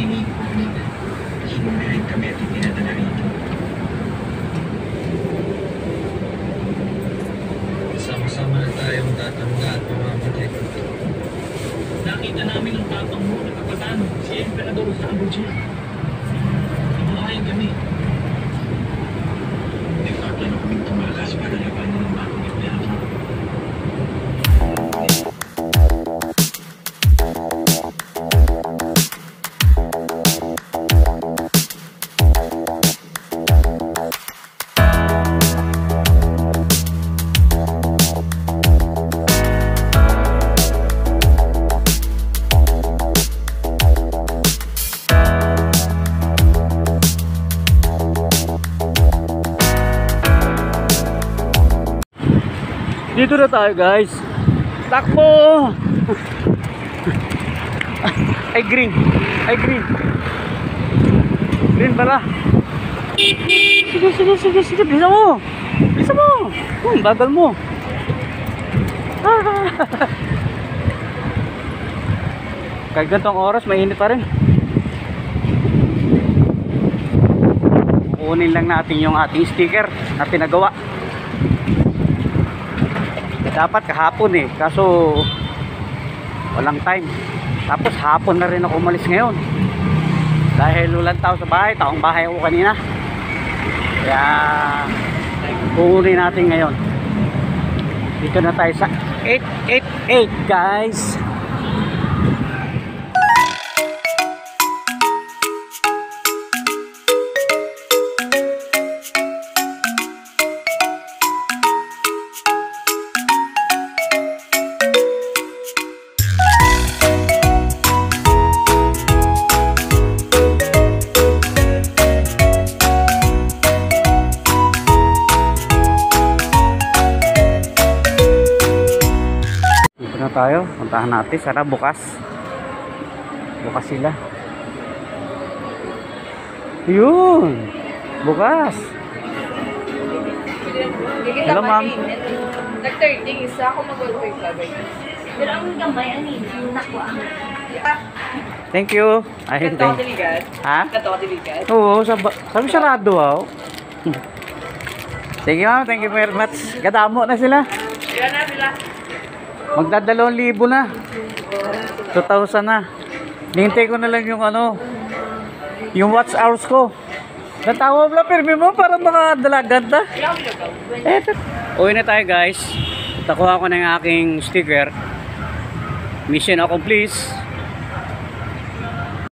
tingin ko kanina. Hinuwi rin kami at ipinadala rito. Sama-sama na tayong tatanda at mamamatay. Nakita namin ang tapang mo na kapatan, si Emperador sa Abuja. Inuhayan kami. Nagpaplano kaming tumakas para labanan ng bagong empleyado. Dito na tayo guys. Takbo. Ay green. Ay green. Green pala. Sige. Bisa mo. Bisa mo. Bagal mo. Kahit gantong oras mainit pa rin. Kukunin lang natin yung ating sticker na pinagawa. Dapat kahapon eh, kaso walang time. Tapos hapon na rin ako umalis ngayon dahil walang tao sa bahay, taong bahay ako kanina. Kaya kukunin natin ngayon. Dito na tayo sa 888 guys. Tayo, puntahan natin. Sana bukas sila. Yun, bukas. Hello ma'am. Nag-30 isa ako mag-1.5 pero ang gamay ani nakuha. Thank you. Ay, thank you. Ha? Oo, sabi sarado wow. Thank you ma'am, thank you very much. Gadamo na sila. Yan na sila. Magda2,000 na. 2,000 na. Hintay ko na lang yung ano, yung watch hours ko. Natawa pala pirmi mo para makadalagan na. Uwi na tayo guys. Nakuha ko na yung aking sticker. Mission accomplished.